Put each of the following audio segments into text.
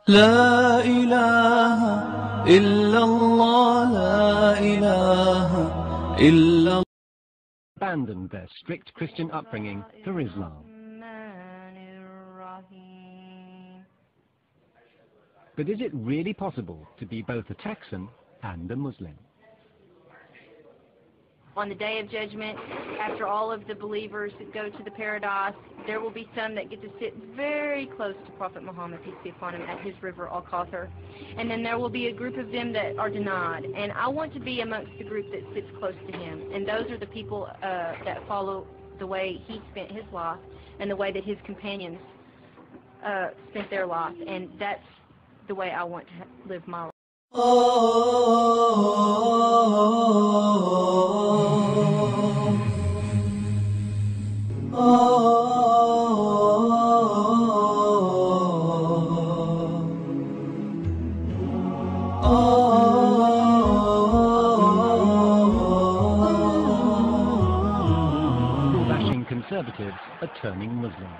لا إله إلا الله لا إله إلا الله. Abandoned their strict Christian upbringing for Islam. But is it really possible to be both a Texan and a Muslim? On the Day of Judgment, after all of the believers go to the paradise, there will be some that get to sit very close to Prophet Muhammad, peace be upon him, at his river Al-Kawthar. And then there will be a group of them that are denied. And I want to be amongst the group that sits close to him. And those are the people that follow the way he spent his life and the way that his companions spent their life. And that's the way I want to live my life. Bashing conservatives are turning Muslim.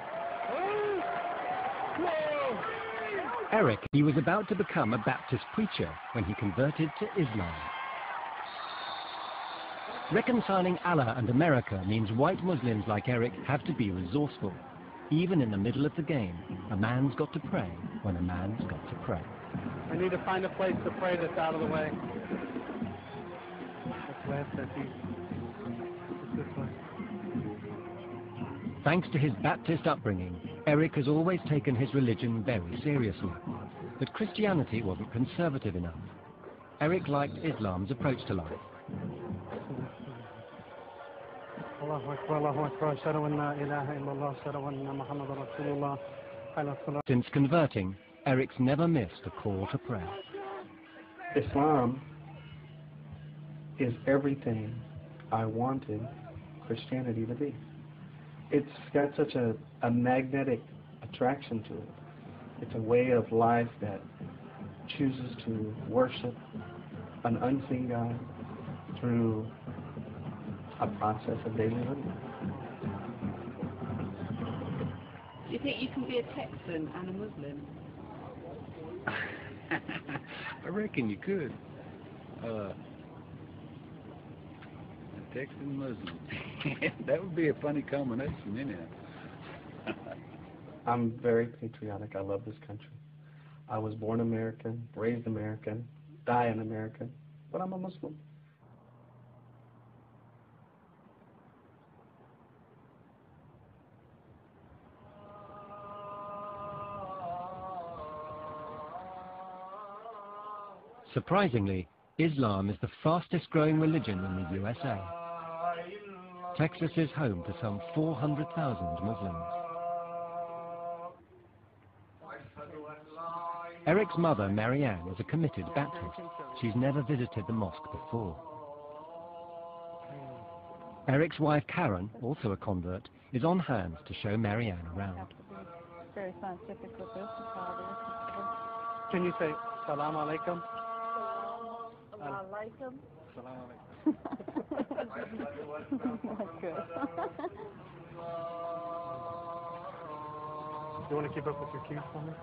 Eric, he was about to become a Baptist preacher when he converted to Islam. Reconciling Allah and America means white Muslims like Eric have to be resourceful. Even in the middle of the game, a man's got to pray when a man's got to pray. I need to find a place to pray that's out of the way. That's last that's this way. Thanks to his Baptist upbringing, Eric has always taken his religion very seriously. But Christianity wasn't conservative enough. Eric liked Islam's approach to life. Since converting, Eric's never missed a call to prayer. Islam is everything I wanted Christianity to be. It's got such a magnetic attraction to it. It's a way of life that chooses to worship an unseen God through a process of daily living. Do you think you can be a Texan and a Muslim? I reckon you could. A Texan Muslim. That would be a funny combination, anyhow. I'm very patriotic. I love this country. I was born American, raised American, die an American, but I'm a Muslim. Surprisingly, Islam is the fastest growing religion in the USA. Texas is home to some 400,000 Muslims. Eric's mother, Marianne, is a committed Baptist. She's never visited the mosque before. Eric's wife, Karen, also a convert, is on hand to show Marianne around. Very scientific with this. Can you say Salam Alaikum? Salam Alaikum. Salam Alaikum. Good. You want to keep up with your cues for me?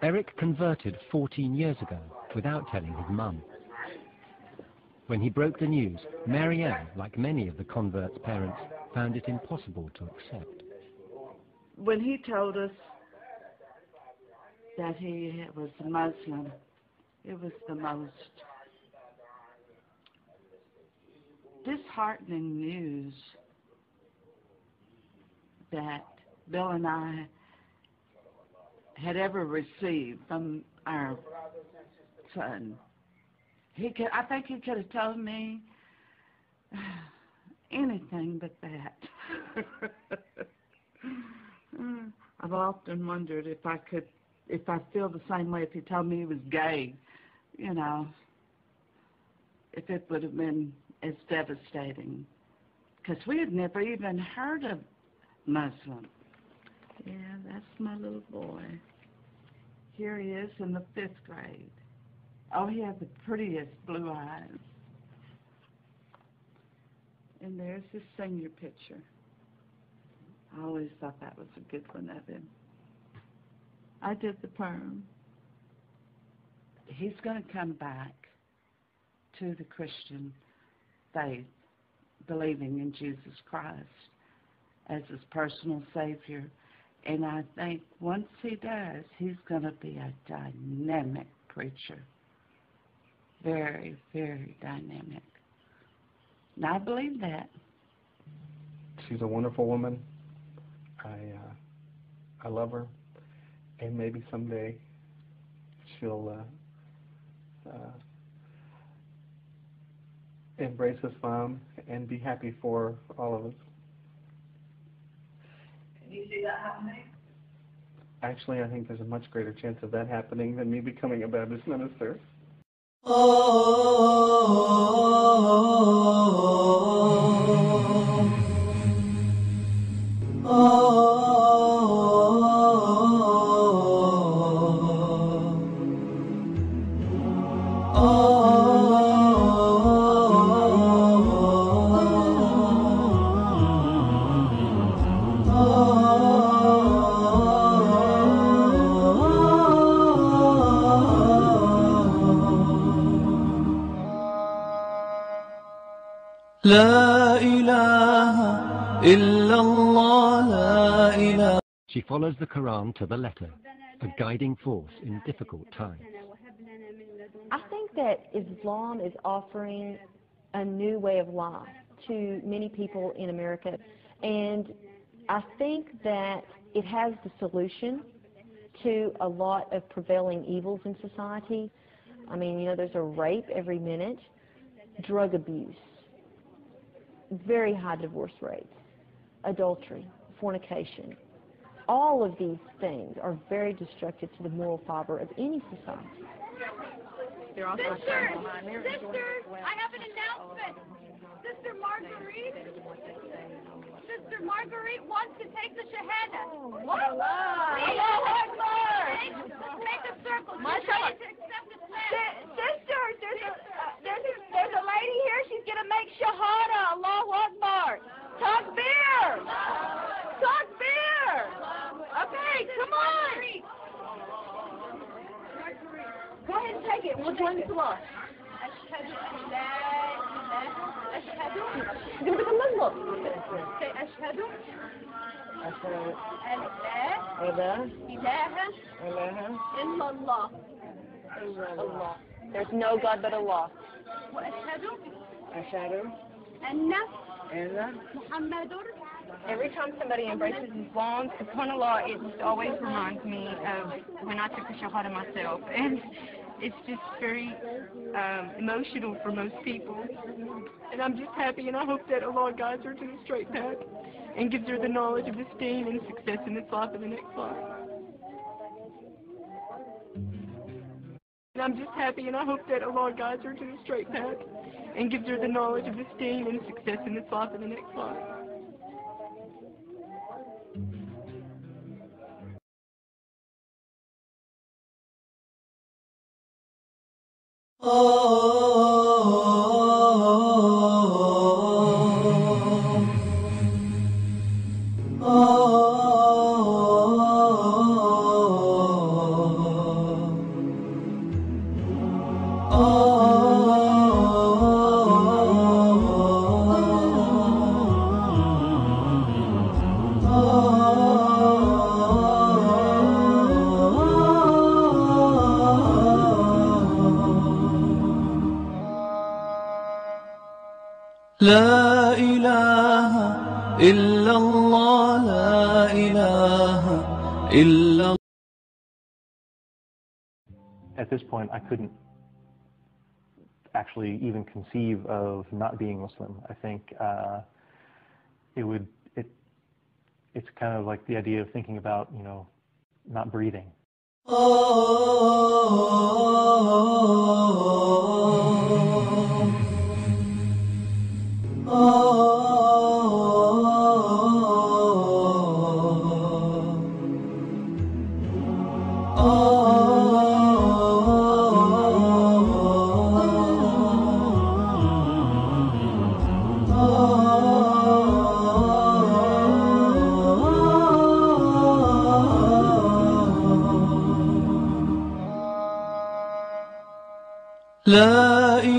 Eric converted 14 years ago without telling his mum. When he broke the news, Marianne, like many of the converts' parents, found it impossible to accept. When he told us that he was a Muslim, it was the most disheartening news that Bill and I had ever received from our son. I think he could have told me anything but that. I've often wondered if I feel the same way if he told me he was gay, you know, if it would have been as devastating. Because we had never even heard of Muslim. Yeah, that's my little boy. Here he is in the 5th grade. Oh, he has the prettiest blue eyes. And there's his senior picture. I always thought that was a good one of him. I did the perm. He's going to come back to the Christian faith, believing in Jesus Christ as his personal Savior. And I think once he does, he's going to be a dynamic preacher. Very, very dynamic. And I believe that. She's a wonderful woman. I love her, and maybe someday she'll embrace Islam and be happy for all of us. Can you see that happening? Actually, I think there's a much greater chance of that happening than me becoming a Baptist minister. لا إله إلا الله لا إله. She follows the Quran to the letter, a guiding force in difficult times. I think that Islam is offering a new way of life to many people in America, and I think that it has the solution to a lot of prevailing evils in society. I mean, you know, there's a rape every minute, drug abuse, very high divorce rates, adultery, fornication. All of these things are very destructive to the moral fiber of any society. Sisters, I have an announcement. Sister Marguerite wants to take the Shahada. What? Allahu Akbar! Let's make a circle. She's ready to accept Islam. Sisters, there's a lady here. She's going to make Shahada. Allahu Akbar. Takbir! Takbir! Okay, come on. Go ahead and take it. We'll join the Salah. She's going to become Muslim. Say Ashhadu an la ilaha illallah. There's no God but Allah. وأشهد أن محمد. Every time somebody embraces Islam, subhanAllah, it just always reminds me of when I took the Shahada myself. And it's just very emotional for most people. And I'm just happy, and I hope that Allah guides her to the straight path and gives her the knowledge of this deen and success in this life and the next life. And I'm just happy, and I hope that Allah guides her to the straight path and gives her the knowledge of this deen and success in this life and the next life. لا إله إلا الله لا إله إلا at this point, I couldn't actually even conceive of not being Muslim. I think it's kind of like the idea of thinking about, you know, not breathing.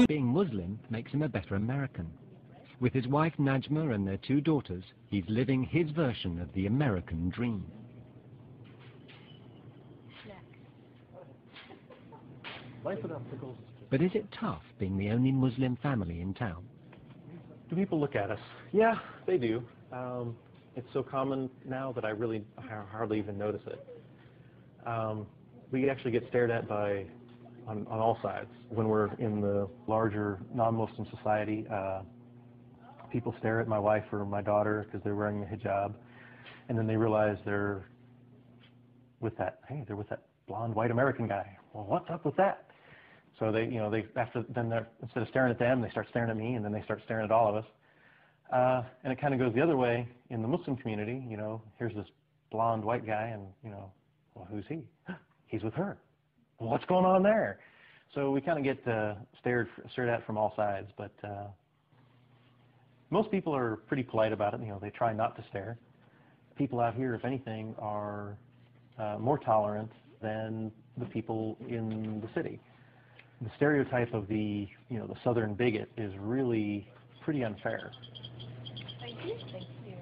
Being Muslim makes him a better American. With his wife Najma and their 2 daughters, he's living his version of the American dream. But is it tough being the only Muslim family in town? Do people look at us? Yeah, they do. It's so common now that I really hardly even notice it. We actually get stared at on all sides. When we're in the larger non-Muslim society, people stare at my wife or my daughter because they're wearing a hijab, and then they realize they're with that blonde white American guy. Well, what's up with that? So instead of staring at them, they start staring at me, and then they start staring at all of us. And it kind of goes the other way in the Muslim community. You know, here's this blonde white guy, and you know, well, who's he? He's with her. Well, what's going on there? So we kind of get stared at from all sides, but most people are pretty polite about it. You know, they try not to stare. People out here, if anything, are more tolerant than the people in the city. The stereotype of the southern bigot is really pretty unfair. Thank you. Thank you.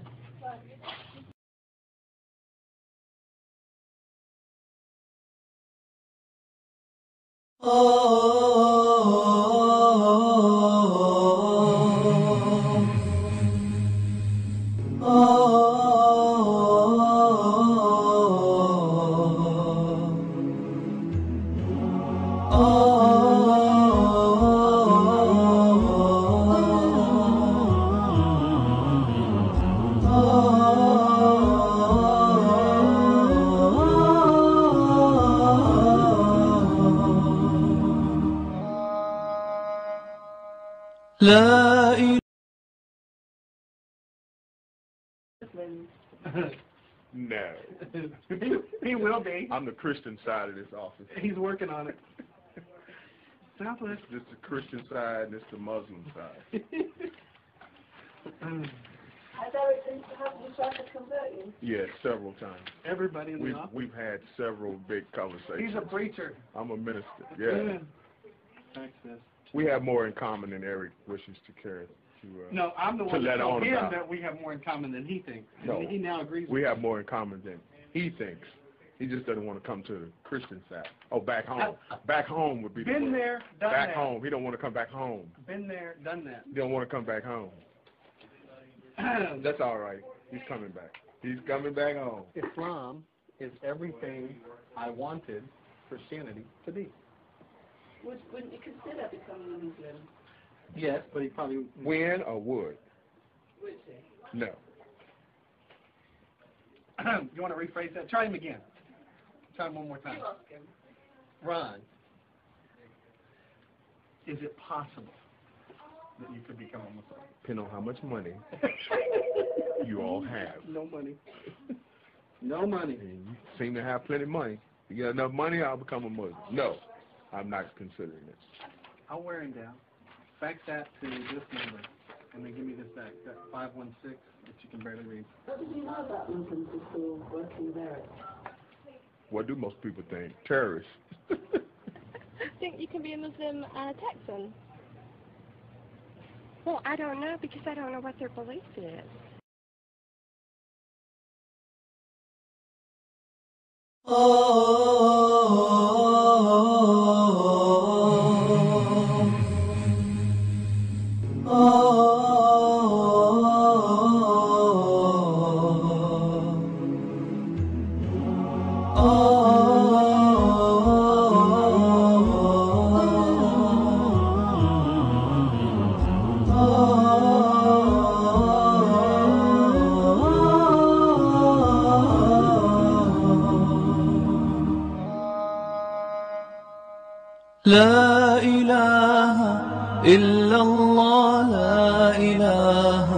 No. He will be. I'm the Christian side of this office. He's working on it. Southwest. This is the Christian side, and this is the Muslim side. Has Eric tried to convert you? Yes, several times. Everybody in the office? We've had several big conversations. He's a preacher. I'm a minister, yeah. Thanks, sis. We have more in common than Eric wishes to carry. No, I'm the one that that told him about. that we have more in common than he thinks. No, he now agrees we with have more in common than he thinks. He just doesn't want to come to the Christian side. Oh, back home. Back home would be the Been word. there, done back that. home. He don't want to come back home. Been there, done that. He don't want to come back home. That's all right. He's coming back. He's coming back home. Islam is everything I wanted Christianity to be. Wouldn't you consider becoming a Muslim? Yes, but he probably... When or would? Would he? No. You want to rephrase that? Try him again. Try him one more time. Ron, is it possible that you could become a Muslim? Depending on how much money you all have. No money. No money. And you seem to have plenty of money. You get enough money, I'll become a Muslim. No, I'm not considering it. I'll wear him down. Fax that to this number, and then give me this back. That 516 that you can barely read. What did you know about Muslims before working there? What do most people think? Terrorists. Think you can be a Muslim Texan? Well, I don't know because I don't know what their belief is. لا إله إلا الله لا إله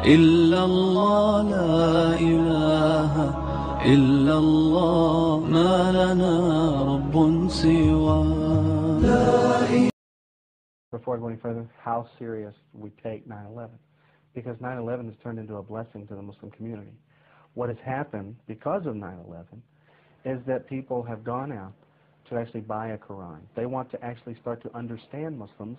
إلا الله لا إله إلا الله ما لنا رب سواه. Before I go any further, how serious we take 9/11, because 9/11 has turned into a blessing to the Muslim community. What has happened because of 9/11 is that people have gone out to actually buy a Quran. They want to actually start to understand Muslims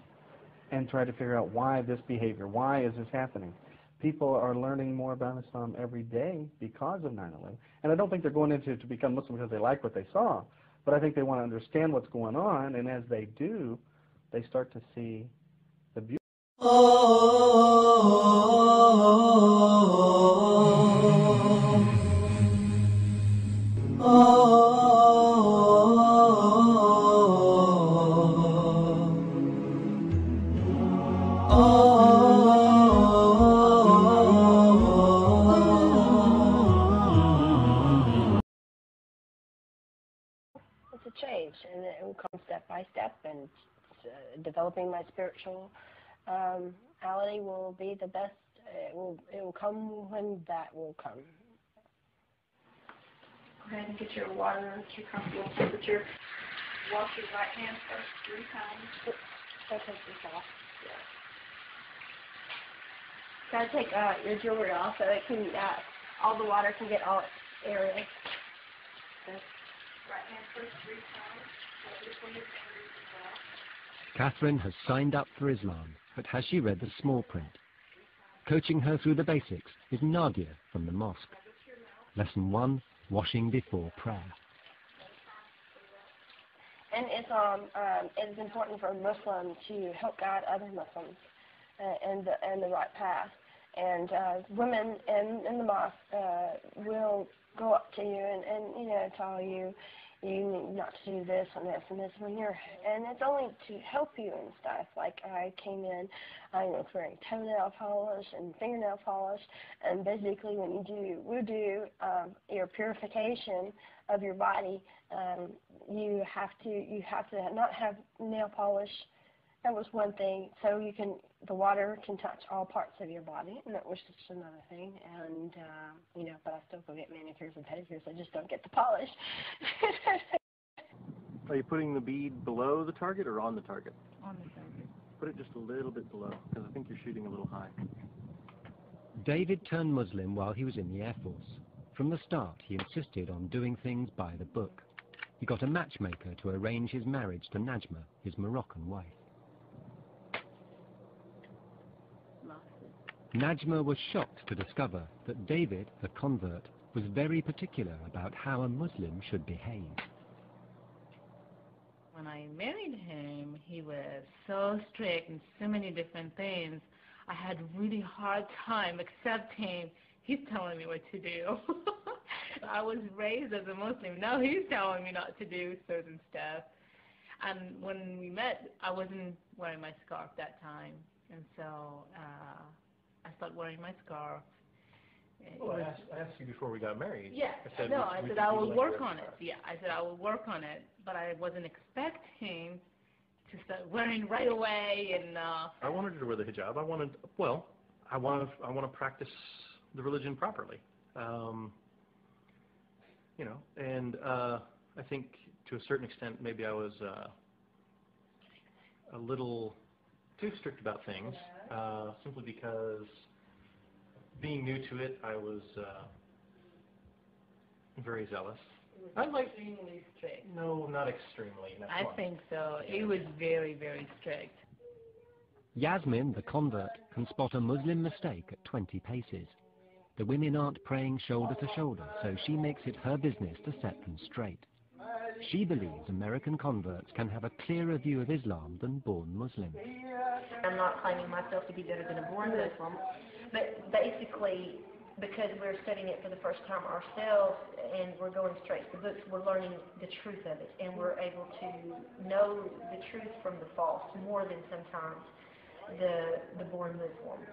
and try to figure out why this behavior, why is this happening. People are learning more about Islam every day because of 9/11. And I don't think they're going into it to become Muslim because they like what they saw, but I think they want to understand what's going on, and as they do, they start to see the beauty. It's a change, and it will come step by step, and developing my spirituality will be the best. It will come when that will come. Go ahead and get your water to your comfortable temperature. Wash your right hand first 3 times. That takes this off. Gotta take your jewelry off so it can all the water can get all its areas. Okay. Right hand first 3 times. Catherine has signed up for Islam, but has she read the small print? Coaching her through the basics is Nadia from the mosque. Lesson 1, washing before prayer. In Islam, it is important for a Muslim to help guide other Muslims in the right path. And women in the mosque will go up to you and tell you need not to do this and this and this when you're, and it's only to help you and stuff. Like I came in, I was wearing toenail polish and fingernail polish, and basically when you do wudu, your purification of your body, you have to not have nail polish. That was one thing. So the water can touch all parts of your body, and that was just another thing. And but I still go get manicures and pedicures. I just don't get the polish. Are you putting the bead below the target or on the target? On the target. Put it just a little bit below, because I think you're shooting a little high. David turned Muslim while he was in the Air Force. From the start, he insisted on doing things by the book. He got a matchmaker to arrange his marriage to Najma, his Moroccan wife. Najma was shocked to discover that David, the convert, was very particular about how a Muslim should behave. When I married him, he was so strict in so many different things. I had really hard time accepting he's telling me what to do. I was raised as a Muslim. Now he's telling me not to do certain stuff. And when we met, I wasn't wearing my scarf that time. And so I started wearing my scarf. Well, I asked you before we got married. Yeah, I said I will work on it. Yeah, I said I will work on it, but I wasn't expecting to start wearing right away. And I wanted her to wear the hijab. I want to practice the religion properly. And I think to a certain extent maybe I was a little too strict about things, simply because being new to it, I was very zealous. Extremely strict. No, not extremely. I think so. He was very, very strict. Yasmin, the convert, can spot a Muslim mistake at 20 paces. The women aren't praying shoulder to shoulder, so she makes it her business to set them straight. She believes American converts can have a clearer view of Islam than born Muslims. I'm not claiming myself to be better than a born Muslim, but basically, because we're studying it for the first time ourselves and we're going straight to the books, we're learning the truth of it, and we're able to know the truth from the false more than sometimes the born Muslim.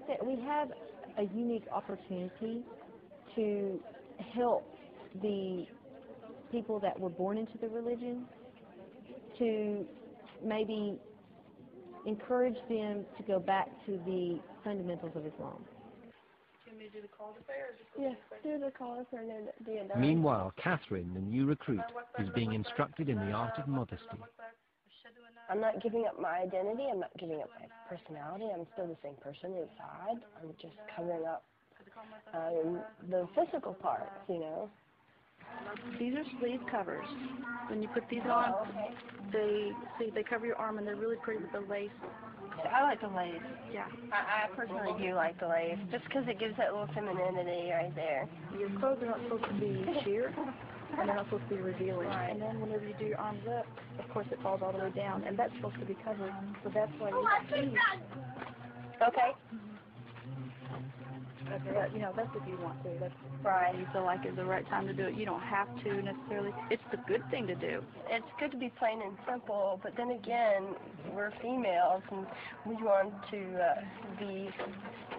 think that we have a unique opportunity to help the people that were born into the religion, to maybe encourage them to go back to the fundamentals of Islam. Can we do the call to prayer? Yes, do the call to prayer. Meanwhile, Catherine, the new recruit, is being instructed in the art of modesty. I'm not giving up my identity. I'm not giving up my personality. I'm still the same person inside. I'm just covering up the physical parts, you know. These are sleeve covers. When you put these on, they cover your arm, and they're really pretty with the lace. I like the lace. Yeah. I personally do like the lace, just because it gives that little femininity right there. Your clothes are not supposed to be sheer, and they're not supposed to be revealing. Right. And then whenever you do your arms up, of course it falls all the way down, and that's supposed to be covered. So that's why you Okay. But, you know, that's if you want to. That's right. You feel like it's the right time to do it. You don't have to necessarily. It's the good thing to do. It's good to be plain and simple, but then again, we're females, and we want to be,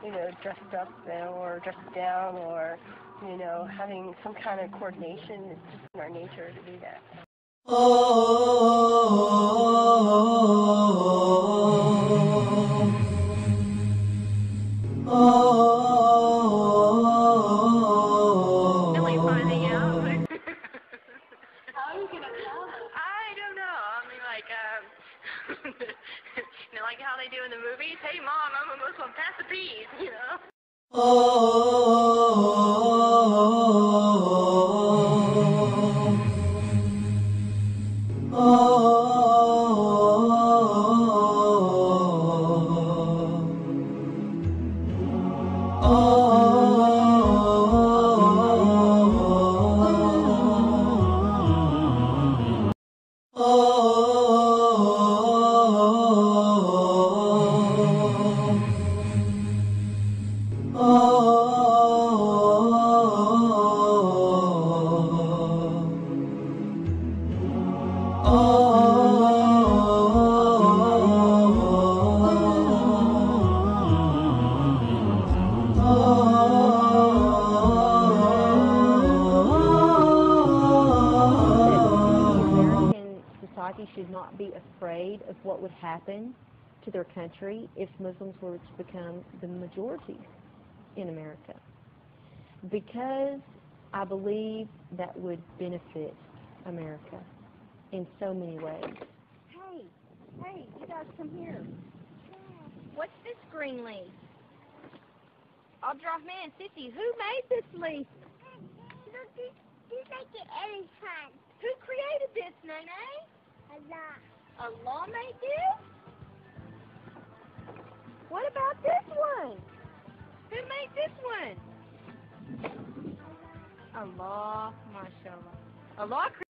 you know, dressed up or dressed down, or, you know, having some kind of coordination. It's just in our nature to do that. You know, like how they do in the movies. Hey, Mom, I'm a Muslim. Pass the peas, you know. Should not be afraid of what would happen to their country if Muslims were to become the majority in America. Because I believe that would benefit America in so many ways. Hey, you guys come here. What's this green leaf? Abdurrahman, Sissy, who made this leaf? This like an elephant. Who created this, Nene? Allah. Allah made this? What about this one? Who made this one? Allah, mashallah. Allah created